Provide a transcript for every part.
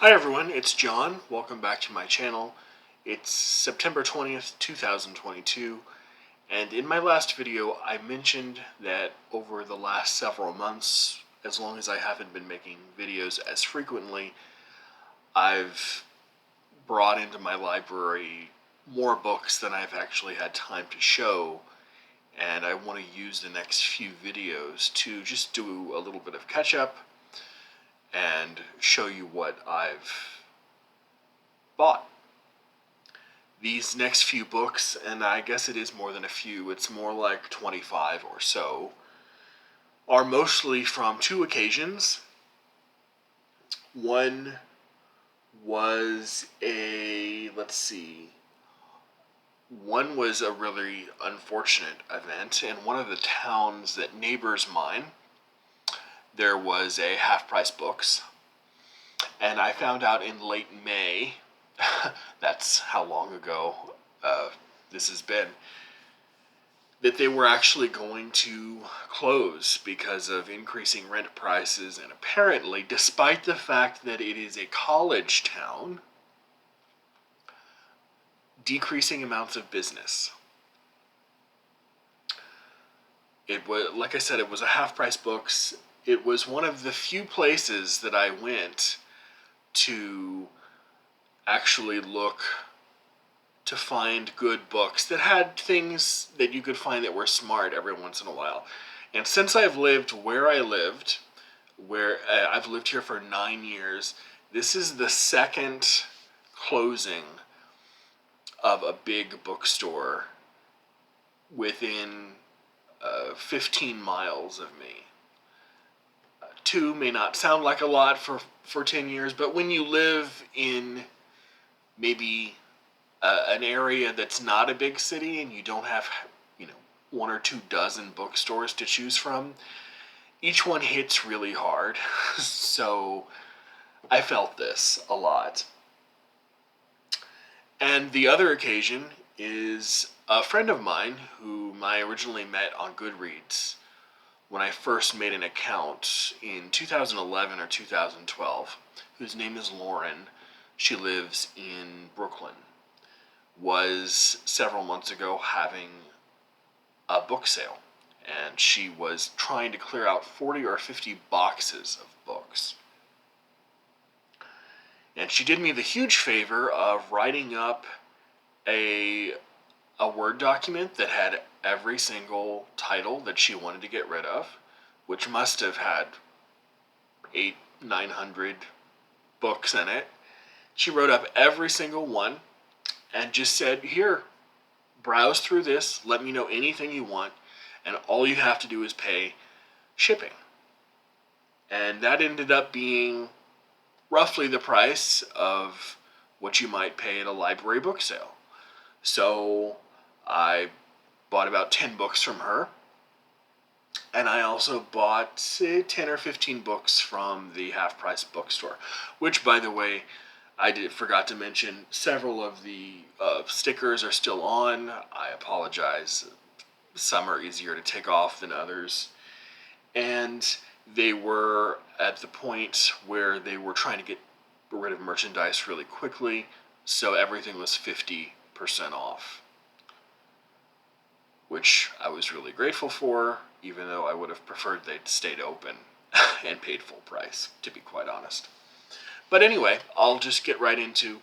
Hi everyone, it's John. Welcome back to my channel. It's September 20th, 2022, and in my last video I mentioned that over the last several months, as long as I haven't been making videos as frequently, I've brought into my library more books than I've actually had time to show, and I want to use the next few videos to just do a little bit of catch up and show you what I've bought. These next few books, and I guess it is more than a few, it's more like 25 or so, are mostly from two occasions. One was one was a really unfortunate event. In one of the towns that neighbors mine, there was a half-price books, and I found out in late May, that's how long ago this has been, that they were actually going to close because of increasing rent prices, and apparently, despite the fact that it is a college town, decreasing amounts of business. It was, like I said, it was a half-price books. It was one of the few places that I went to actually look to find good books that had things that you could find that were smart every once in a while. And since I've lived where I lived, where I've lived here for 9 years, this is the second closing of a big bookstore within 15 miles of me. Two may not sound like a lot for 10 years, but when you live in maybe an area that's not a big city and you don't have, one or two dozen bookstores to choose from, each one hits really hard. So I felt this a lot. And the other occasion is a friend of mine whom I originally met on Goodreads when I first made an account in 2011 or 2012, whose name is Lauren. She lives in Brooklyn. Was several months ago having a book sale, and she was trying to clear out 40 or 50 boxes of books. And she did me the huge favor of writing up a Word document that had every single title that she wanted to get rid of, which must have had 900 books in it. She wrote up every single one and just said, here, browse through this, let me know anything you want, and all you have to do is pay shipping. And that ended up being roughly the price of what you might pay at a library book sale. So I bought about 10 books from her, and I also bought 10 or 15 books from the half-price bookstore, which, by the way, I forgot to mention, several of the stickers are still on. I apologize. Some are easier to take off than others. And they were at the point where they were trying to get rid of merchandise really quickly, so everything was 50% off, which I was really grateful for, even though I would have preferred they'd stayed open and paid full price, to be quite honest. But anyway, I'll just get right into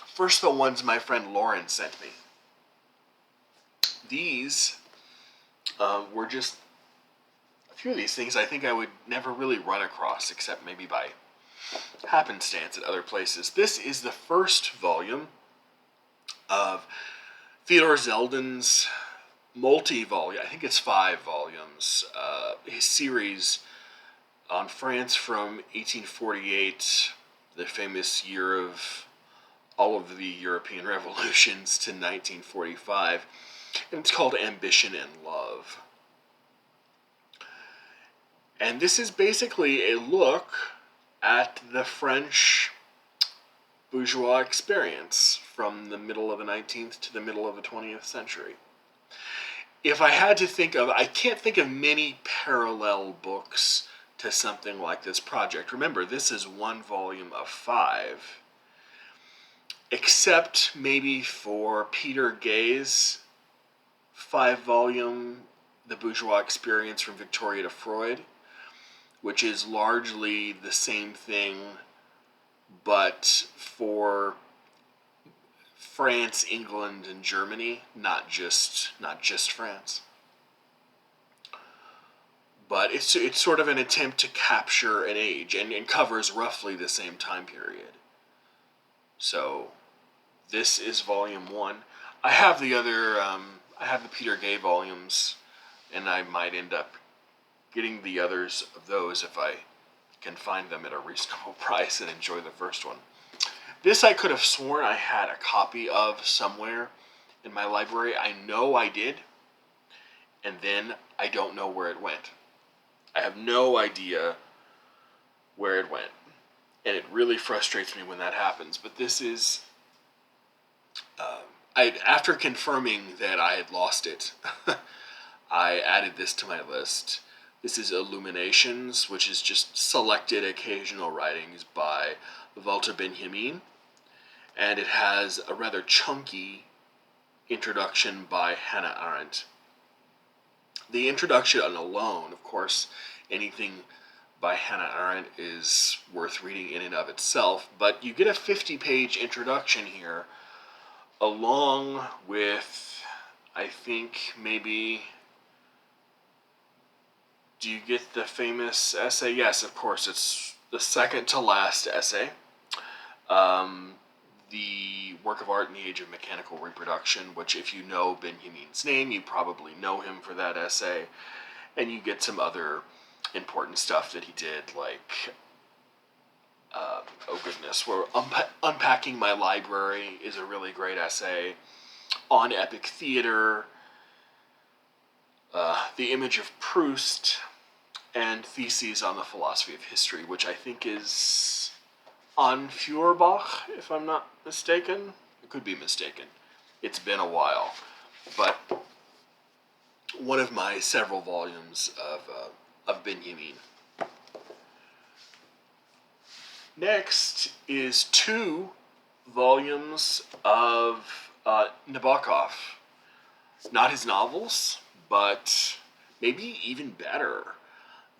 first the ones my friend Lauren sent me. These were just a few of these things I think I would never really run across, except maybe by happenstance at other places. This is the first volume of Theodore Zeldin's multi-volume, I think it's 5 volumes, his series on France from 1848, the famous year of all of the European revolutions, to 1945, and it's called Ambition and Love. And this is basically a look at the French bourgeois experience from the middle of the 19th to the middle of the 20th century. If I had to think of, I can't think of many parallel books to something like this project. Remember, this is one volume of 5, except maybe for Peter Gay's 5-volume The Bourgeois Experience from Victoria to Freud, which is largely the same thing, but for France, England, and Germany, not just France. But it's sort of an attempt to capture an age, and covers roughly the same time period. So this is volume 1. I have the other, I have the Peter Gay volumes, and I might end up getting the others of those if I can find them at a reasonable price and enjoy the first one. This I could have sworn I had a copy of somewhere in my library. I know I did, and then I don't know where it went. I have no idea where it went, and it really frustrates me when that happens. But this is, after confirming that I had lost it, I added this to my list. This is Illuminations, which is just selected occasional writings by Walter Benjamin, and it has a rather chunky introduction by Hannah Arendt. The introduction alone, of course, anything by Hannah Arendt is worth reading in and of itself, but you get a 50-page introduction here, along with, I think, maybe... Do you get the famous essay? Yes, of course, it's the second to last essay. The Work of Art in the Age of Mechanical Reproduction, which if you know Benjamin's name, you probably know him for that essay. And you get some other important stuff that he did, like, oh goodness, where Unpacking My Library is a really great essay. On Epic Theater, The Image of Proust, and Theses on the Philosophy of History, which I think is on Feuerbach, if I'm not mistaken. I could be mistaken. It's been a while. But one of my several volumes of Benjamin. Next is 2 volumes of Nabokov. Not his novels, but maybe even better,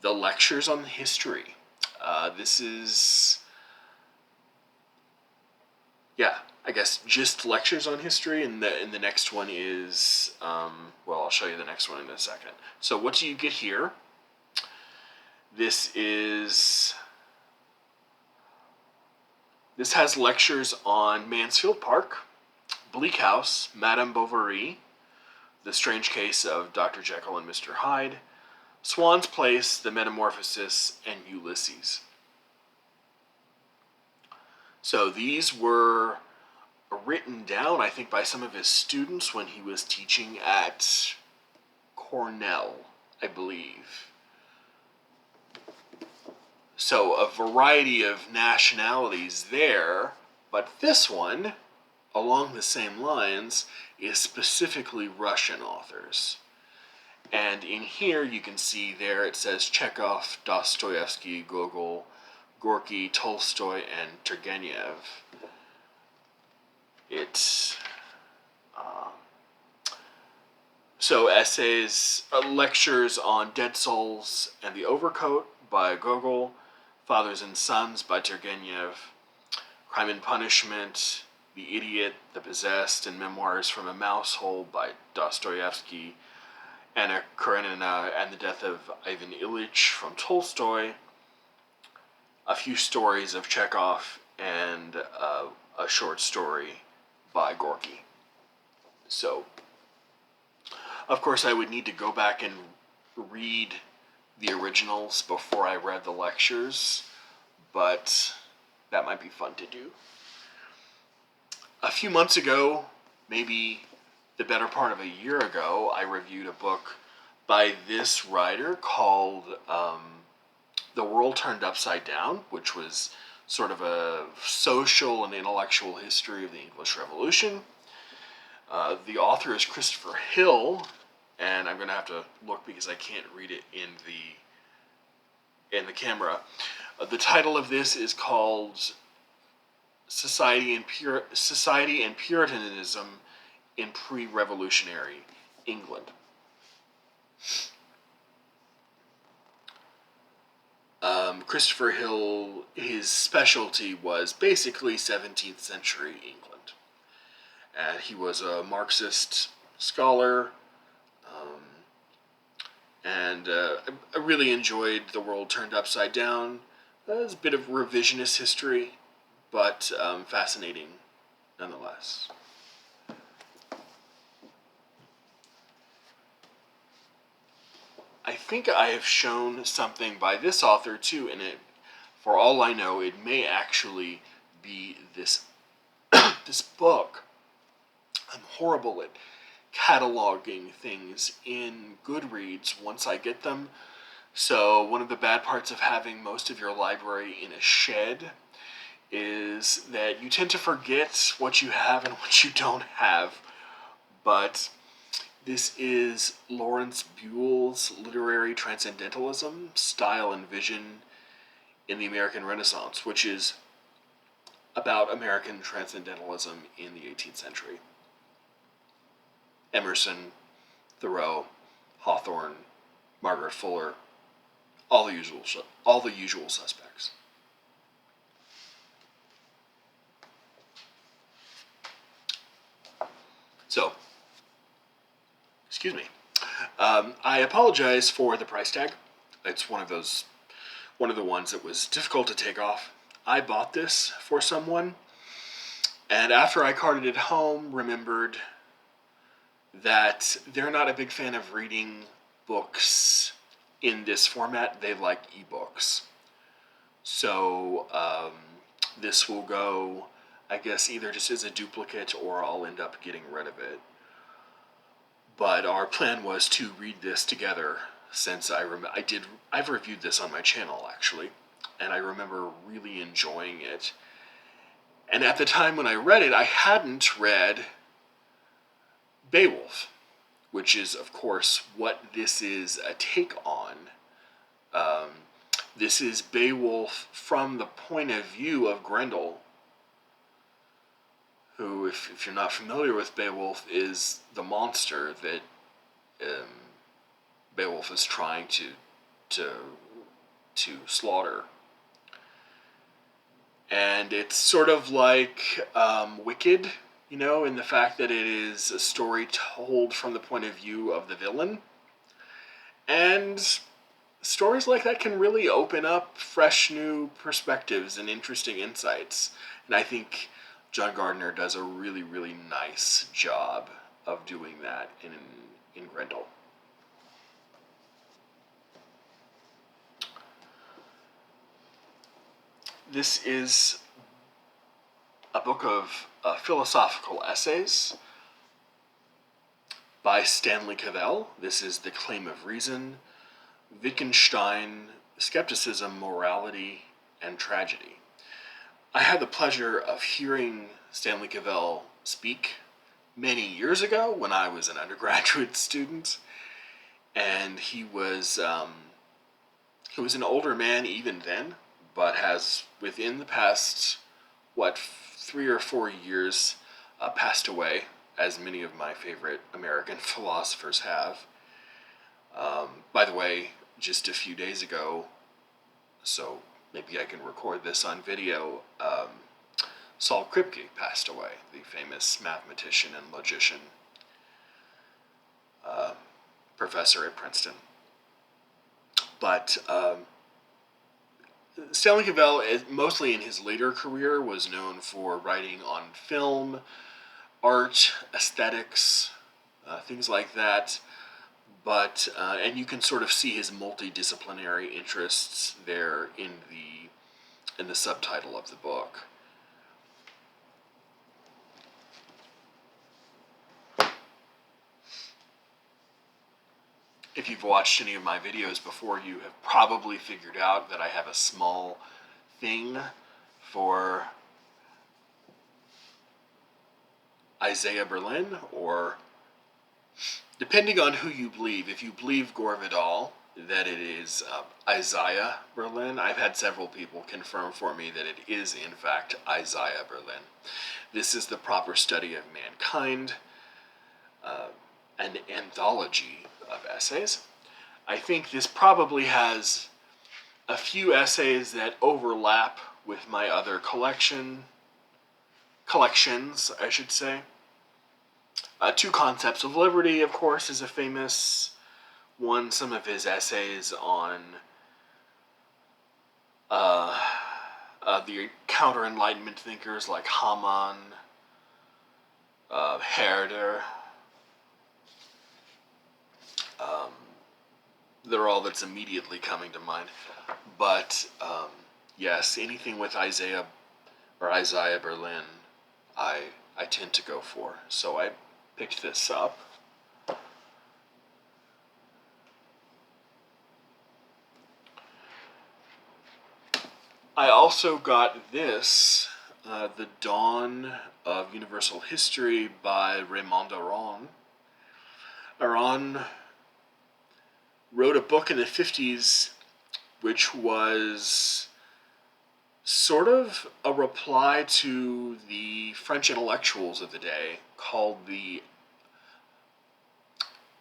the lectures on history. This is, I guess just lectures on history, and the next one is, I'll show you the next one in a second. So what do you get here? This has lectures on Mansfield Park, Bleak House, Madame Bovary, The Strange Case of Dr. Jekyll and Mr. Hyde, Swan's Place, The Metamorphosis, and Ulysses. So these were written down, I think, by some of his students when he was teaching at Cornell, I believe. So a variety of nationalities there, but this one, along the same lines, is specifically Russian authors. And in here you can see there it says Chekhov, Dostoevsky, Gogol, Gorky, Tolstoy, and Turgenev. It's so essays, lectures on Dead Souls and the Overcoat by Gogol, Fathers and Sons by Turgenev, Crime and Punishment, The Idiot, The Possessed, and Memoirs from a Mousehole by Dostoevsky, Anna Karenina and the Death of Ivan Ilyich from Tolstoy, a few stories of Chekhov, and a short story by Gorky. So, of course, I would need to go back and read the originals before I read the lectures, but that might be fun to do. A few months ago, maybe the better part of a year ago, I reviewed a book by this writer called The World Turned Upside Down, which was sort of a social and intellectual history of the English Revolution. The author is Christopher Hill, and I'm going to have to look because I can't read it in in the camera. The title of this is called Society and Puritanism in Pre-Revolutionary England. Christopher Hill, his specialty was basically 17th century England. And he was a Marxist scholar, and I really enjoyed The World Turned Upside Down. It's a bit of revisionist history, but fascinating nonetheless. I think I have shown something by this author too, and for all I know, it may actually be this this book. I'm horrible at cataloging things in Goodreads once I get them. So one of the bad parts of having most of your library in a shed is that you tend to forget what you have and what you don't have. But this is Lawrence Buell's Literary Transcendentalism, Style and Vision in the American Renaissance, which is about American transcendentalism in the 18th century. Emerson, Thoreau, Hawthorne, Margaret Fuller, all the usual suspects. So, excuse me. I apologize for the price tag. It's one of the ones that was difficult to take off. I bought this for someone, and after I carted it home, remembered that they're not a big fan of reading books in this format. They like ebooks. So this will go, I guess, either just as a duplicate or I'll end up getting rid of it. But our plan was to read this together, since I've reviewed this on my channel actually, and I remember really enjoying it. And at the time when I read it, I hadn't read Beowulf, which is, of course, what this is a take on. This is Beowulf from the point of view of Grendel, who, if you're not familiar with Beowulf, is the monster that Beowulf is trying to slaughter. And it's sort of like Wicked, in the fact that it is a story told from the point of view of the villain. And stories like that can really open up fresh new perspectives and interesting insights. And I think John Gardner does a really, really nice job of doing that in Grendel. This is a book of philosophical essays by Stanley Cavell. This is The Claim of Reason, Wittgenstein, Skepticism, Morality, and Tragedy. I had the pleasure of hearing Stanley Cavell speak many years ago when I was an undergraduate student, and he was an older man even then, but has, within the past, 3 or 4 years, passed away, as many of my favorite American philosophers have. By the way, just a few days ago, so maybe I can record this on video, Saul Kripke passed away, the famous mathematician and logician, professor at Princeton. But Stanley Cavell, mostly in his later career, was known for writing on film, art, aesthetics, things like that. But and you can sort of see his multidisciplinary interests there in the subtitle of the book. If you've watched any of my videos before, you have probably figured out that I have a small thing for Isaiah Berlin, or depending on who you believe. If you believe Gore Vidal, that it is Isaiah Berlin. I've had several people confirm for me that it is, in fact, Isaiah Berlin. This is the proper study of mankind, an anthology of essays. I think this probably has a few essays that overlap with my other collections, I should say. Two Concepts of Liberty, of course, is a famous one. Some of his essays on the counter-enlightenment thinkers like Hamann, Herder. They're all that's immediately coming to mind. But yes, anything with Isaiah Berlin, I tend to go for. So I picked this up. I also got this, The Dawn of Universal History by Raymond Aron. Aron wrote a book in the 50s which was sort of a reply to the French intellectuals of the day called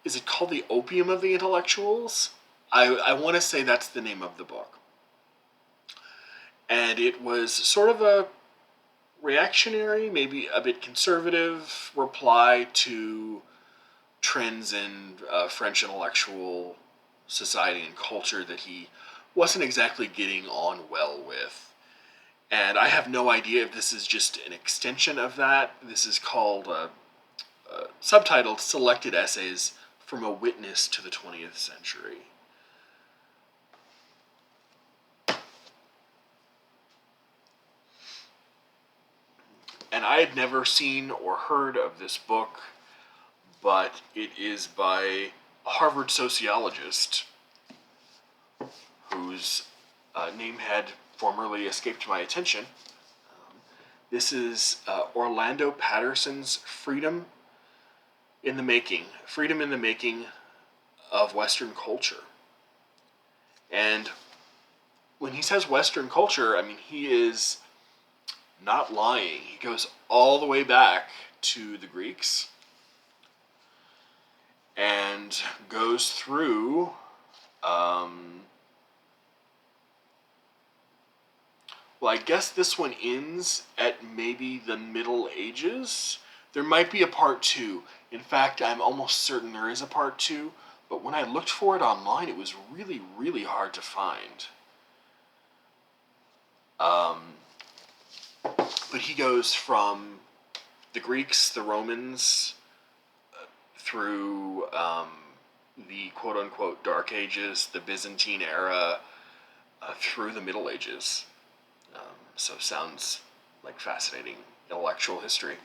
is it called The Opium of the Intellectuals? I want to say that's the name of the book. And it was sort of a reactionary, maybe a bit conservative reply to trends in French intellectual society and culture that he wasn't exactly getting on well with. And I have no idea if this is just an extension of that. This is called, subtitled, Selected Essays from a Witness to the 20th Century. And I had never seen or heard of this book, but it is by a Harvard sociologist whose name had formerly escaped my attention. This is Orlando Patterson's Freedom in the Making of Western Culture. And when he says Western culture, I mean, he is not lying. He goes all the way back to the Greeks and goes through well, I guess this one ends at maybe the Middle Ages. There might be a part 2. In fact, I'm almost certain there is a part 2, but when I looked for it online, it was really, really hard to find. But he goes from the Greeks, the Romans, through the quote-unquote Dark Ages, the Byzantine era, through the Middle Ages. So sounds like fascinating intellectual history.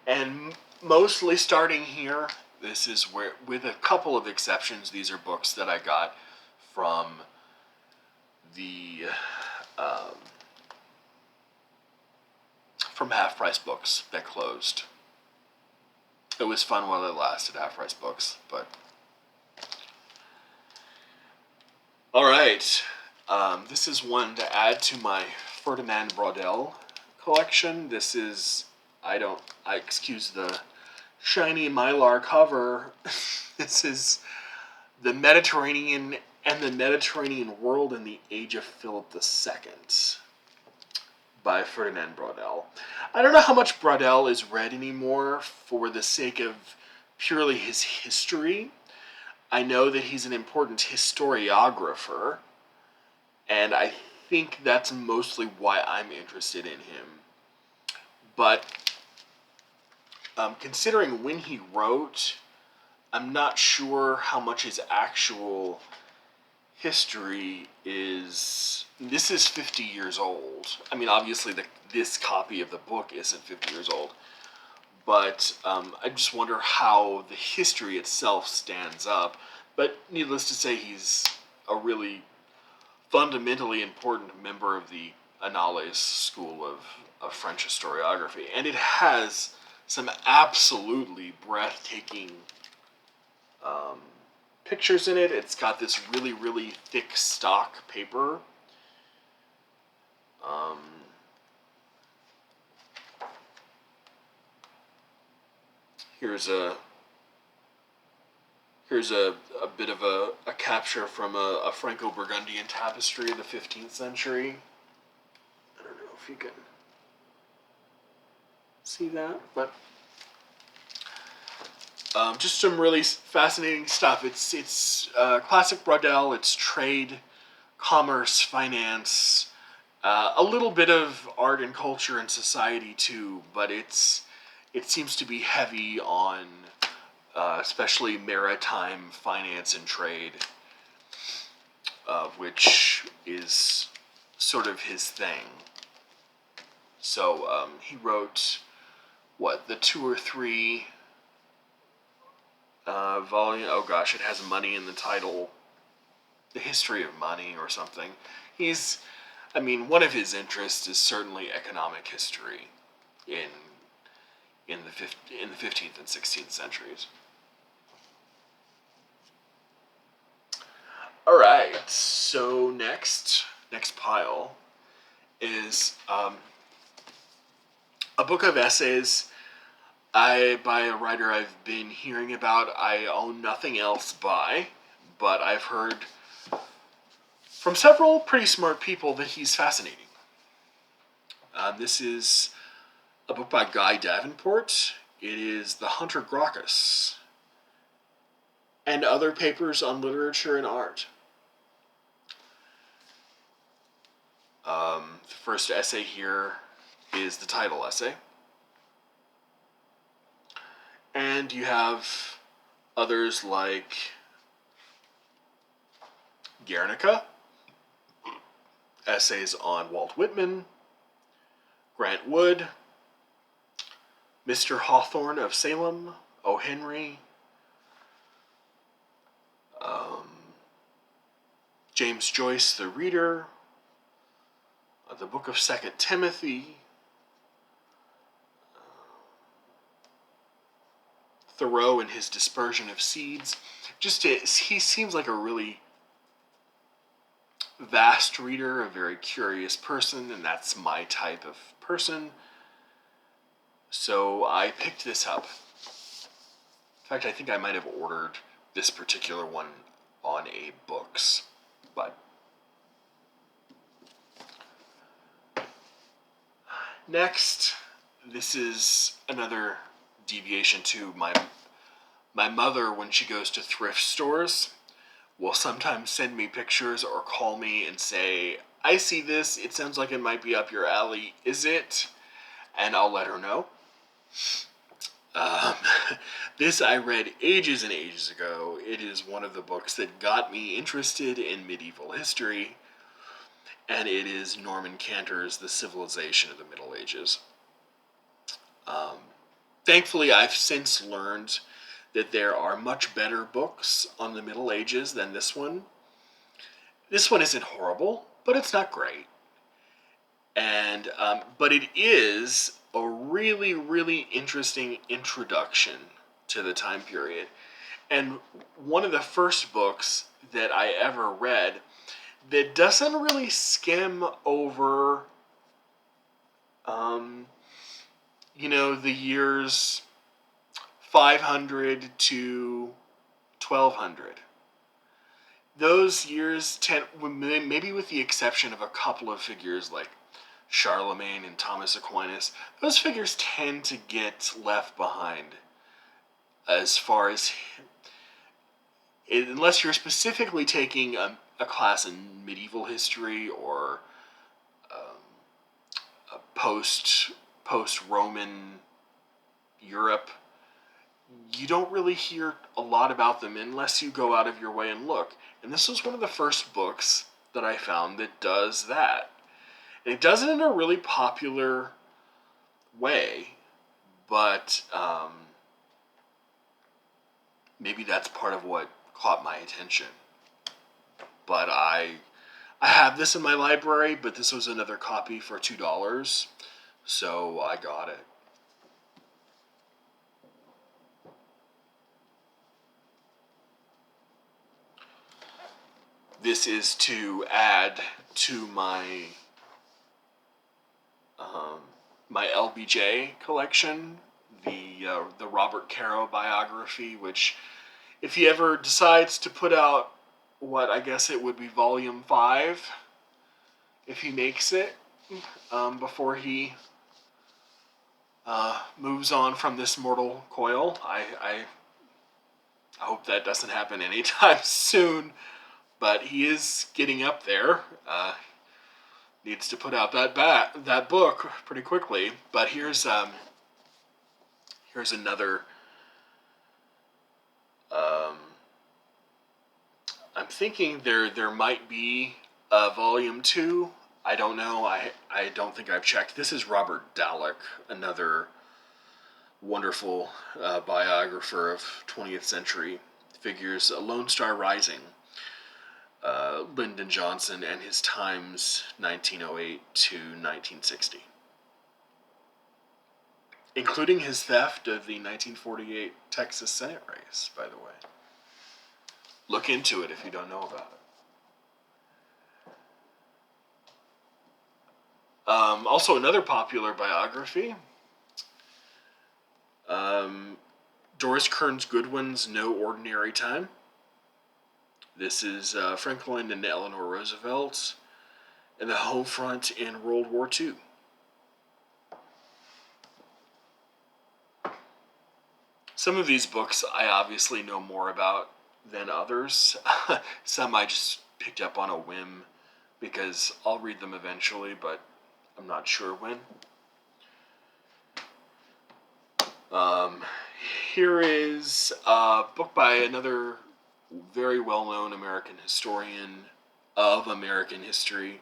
And mostly starting here, this is where, with a couple of exceptions, these are books that I got from the from Half Price Books that closed. It was fun while it lasted, Half Price Books, but all right. This is one to add to my Ferdinand Braudel collection. This is, I excuse the shiny Mylar cover. This is The Mediterranean and the Mediterranean World in the Age of Philip II by Ferdinand Braudel. I don't know how much Braudel is read anymore for the sake of purely his history. I know that he's an important historiographer, and I think that's mostly why I'm interested in him. But considering when he wrote, I'm not sure how much his actual history is. This is 50 years old. I mean, obviously this copy of the book isn't 50 years old. But I just wonder how the history itself stands up. But needless to say, he's a really fundamentally important member of the Annales school of French historiography. And it has some absolutely breathtaking pictures in it. It's got this really, really thick stock paper. Here's a bit of a capture from a Franco-Burgundian tapestry of the 15th century. I don't know if you can see that, but just some really fascinating stuff. It's classic Braudel. It's trade, commerce, finance, a little bit of art and culture and society too, but it seems to be heavy on especially maritime finance and trade, which is sort of his thing. So he wrote, the 2 or 3 volume? Oh gosh, it has money in the title. The History of Money or something. One of his interests is certainly economic history in the 15th and 16th centuries. All right, so next pile is a book of essays by a writer I've been hearing about. I own nothing else by, but I've heard from several pretty smart people that he's fascinating. This is a book by Guy Davenport. It is The Hunter Gracchus and Other Papers on Literature and Art. The first essay here is the title essay. And you have others like Guernica, essays on Walt Whitman, Grant Wood, Mr. Hawthorne of Salem, O. Henry, James Joyce, The Reader, the Book of 2 Timothy, Thoreau and his Dispersion of Seeds. He seems like a really vast reader, a very curious person, and that's my type of person. So I picked this up. In fact, I think I might have ordered this particular one on Books, but next, this is another deviation to my mother. When she goes to thrift stores, will sometimes send me pictures or call me and say, I see this, it sounds like it might be up your alley, is it? And I'll let her know. This I read ages and ages ago. It is one of the books that got me interested in medieval history, and it is Norman Cantor's The Civilization of the Middle Ages. Thankfully, I've since learned that there are much better books on the Middle Ages than this one. This one isn't horrible, but it's not great. And but it is a really, really interesting introduction to the time period. And one of the first books that I ever read that doesn't really skim over, the years 500 to 1200. Those years maybe with the exception of a couple of figures like Charlemagne and Thomas Aquinas, those figures tend to get left behind as far as, unless you're specifically taking a class in medieval history or a post-Roman Europe, you don't really hear a lot about them unless you go out of your way and look. And this was one of the first books that I found that does that. And it does it in a really popular way, but maybe that's part of what caught my attention. But I have this in my library, but this was another copy for $2, so I got it. This is to add to my my LBJ collection, the Robert Caro biography, which, if he ever decides to put out what I guess it would be Volume 5, if he makes it, before he moves on from this mortal coil. I hope that doesn't happen anytime soon, but he is getting up there. Needs to put out that book pretty quickly. But here's another. I'm thinking there might be a volume 2. I don't know. I don't think I've checked. This is Robert Dalek, another wonderful biographer of 20th century figures. Lone Star Rising. Lyndon Johnson and his times, 1908 to 1960. Including his theft of the 1948 Texas Senate race, by the way. Look into it if you don't know about it. Also, another popular biography. Doris Kearns Goodwin's No Ordinary Time. This is Franklin and Eleanor Roosevelt and the home front in World War II. Some of these books I obviously know more about than others. Some I just picked up on a whim because I'll read them eventually, but I'm not sure when. Here is a book by another very well-known American historian of American history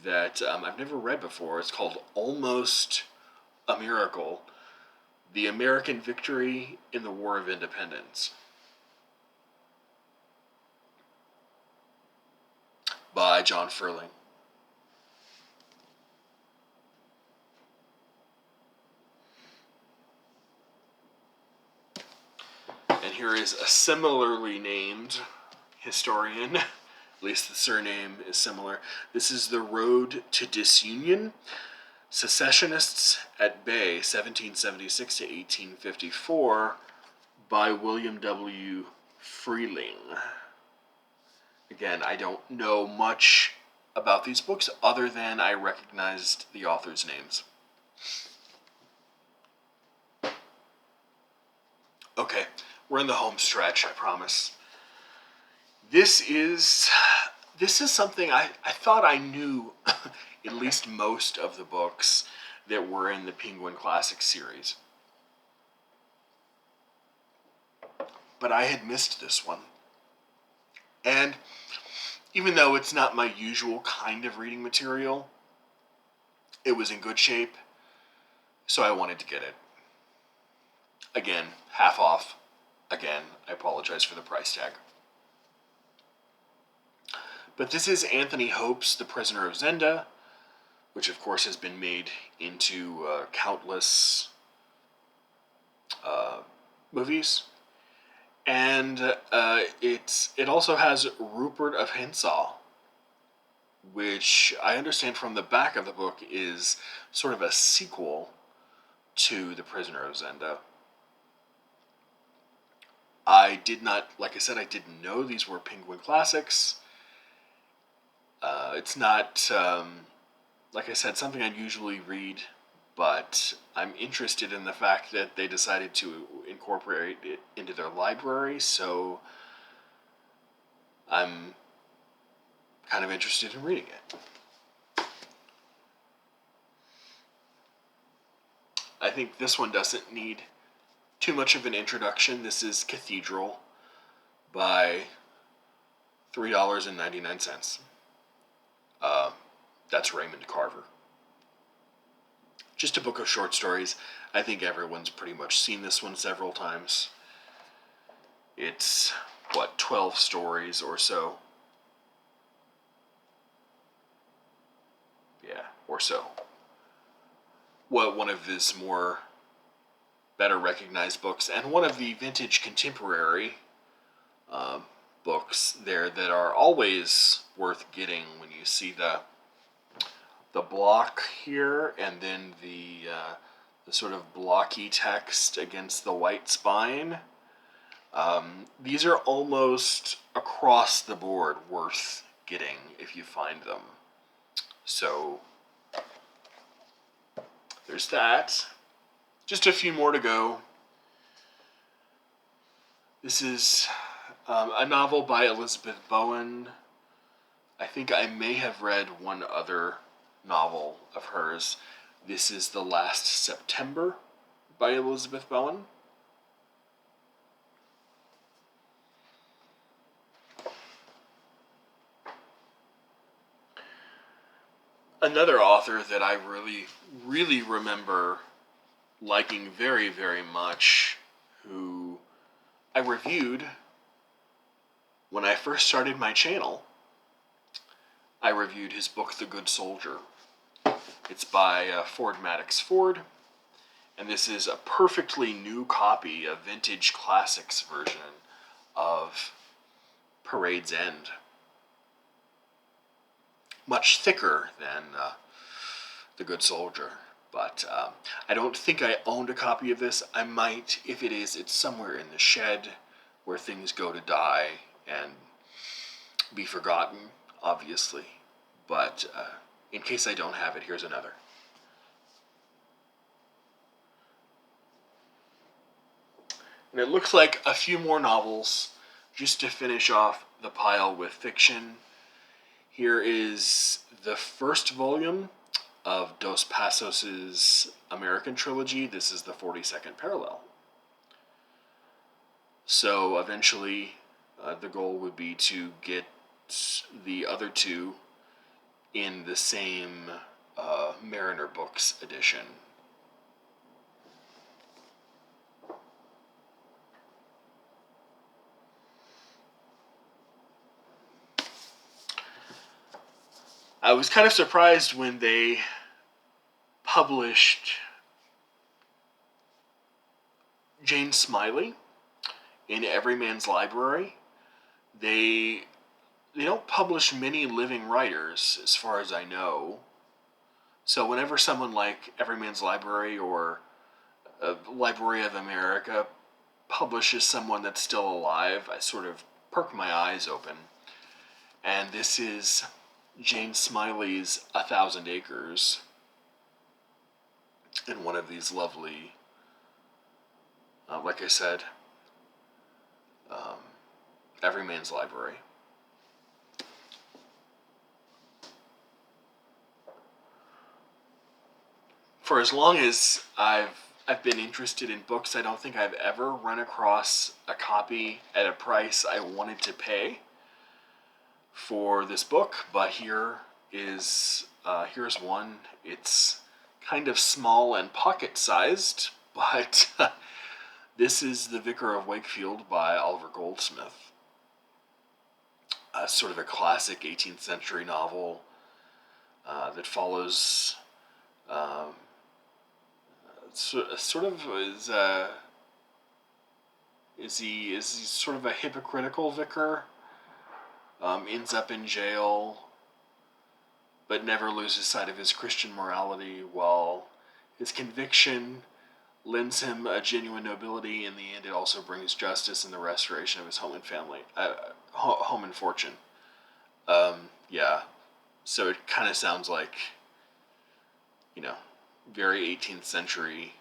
that I've never read before. It's called Almost a Miracle: The American Victory in the War of Independence, by John Ferling. And here is a similarly named historian, at least the surname is similar. This is The Road to Disunion, Secessionists at Bay, 1776 to 1854, by William W. Freeling. Again, I don't know much about these books other than I recognized the authors' names. Okay, we're in the home stretch, I promise. This is something I thought I knew at least most of the books that were in the Penguin Classics series. But I had missed this one. And even though it's not my usual kind of reading material, it was in good shape, so I wanted to get it. Again, half off. Again, I apologize for the price tag. But this is Anthony Hope's The Prisoner of Zenda, which of course has been made into countless movies. And it also has Rupert of Hentzau, which I understand from the back of the book is sort of a sequel to The Prisoner of Zenda. I did not, like I said, I didn't know these were Penguin Classics. It's not, like I said, something I'd usually read, but I'm interested in the fact that they decided to incorporate it into their library, so I'm kind of interested in reading it. I think this one doesn't need too much of an introduction. This is Cathedral by $3.99. That's Raymond Carver. Just a book of short stories. I think everyone's pretty much seen this one several times. It's, 12 stories or so? Yeah, or so. One of his more better recognized books, and one of the vintage contemporary books there that are always worth getting when you see the block here, and then the sort of blocky text against the white spine. These are almost across the board worth getting if you find them. So there's that. Just a few more to go. This is a novel by Elizabeth Bowen. I think I may have read one other novel of hers. This is The Last September by Elizabeth Bowen. Another author that I really, really remember liking very, very much, who I reviewed when I first started my channel. I reviewed his book, The Good Soldier. It's by Ford Madox Ford, and this is a perfectly new copy, a vintage classics version of Parade's End. Much thicker than The Good Soldier, but I don't think I owned a copy of this. I might. If it is, it's somewhere in the shed where things go to die and be forgotten, obviously. But in case I don't have it, here's another. And it looks like a few more novels just to finish off the pile with fiction. Here is the first volume of Dos Passos' American trilogy. This is the 42nd parallel. So eventually the goal would be to get the other two in the same Mariner Books edition. I was kind of surprised when they published Jane Smiley in Everyman's Library. They don't publish many living writers, as far as I know. So whenever someone like Everyman's Library or Library of America publishes someone that's still alive, I sort of perk my eyes open. And this is Jane Smiley's 1,000 Acres in one of these lovely, like I said, Everyman's Library. For as long as I've been interested in books, I don't think I've ever run across a copy at a price I wanted to pay for this book, but here's one. It's kind of small and pocket-sized, but this is The Vicar of Wakefield by Oliver Goldsmith. Sort of a classic 18th century novel that follows sort of is he sort of a hypocritical vicar? Ends up in jail, but never loses sight of his Christian morality, while his conviction lends him a genuine nobility. In the end, it also brings justice and the restoration of his home and family, home and fortune. Yeah, so it kind of sounds like, very 18th century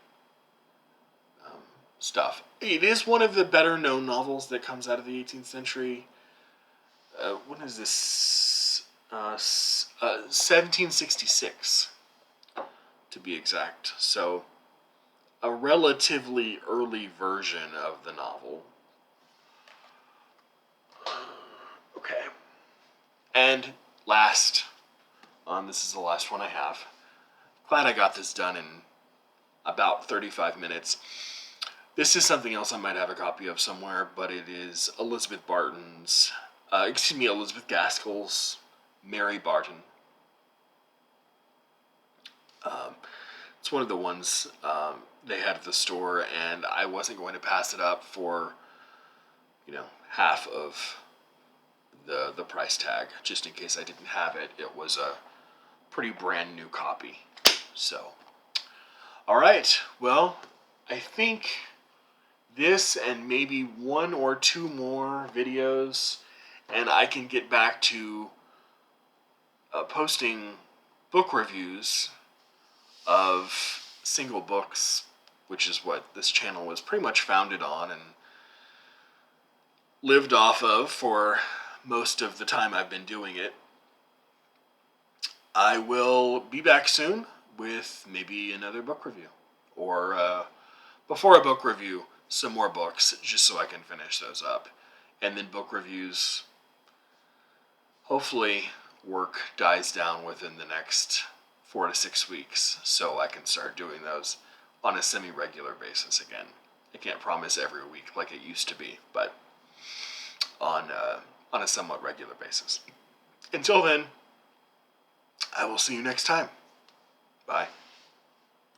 stuff. It is one of the better known novels that comes out of the 18th century. When is this? 1766, to be exact. So, a relatively early version of the novel. Okay. And last, this is the last one I have. Glad I got this done in about 35 minutes. This is something else I might have a copy of somewhere, but it is Elizabeth Gaskell's Mary Barton. It's one of the ones they had at the store, and I wasn't going to pass it up for, half of the price tag, just in case I didn't have it. It was a pretty brand new copy. So, all right. Well, I think this and maybe one or two more videos, and I can get back to posting book reviews of single books, which is what this channel was pretty much founded on and lived off of for most of the time I've been doing it. I will be back soon with maybe another book review, or before a book review, some more books, just so I can finish those up. And then book reviews, hopefully work dies down within the next 4 to 6 weeks, so I can start doing those on a semi-regular basis again. I can't promise every week like it used to be, but on a somewhat regular basis. Until then, I will see you next time. Bye.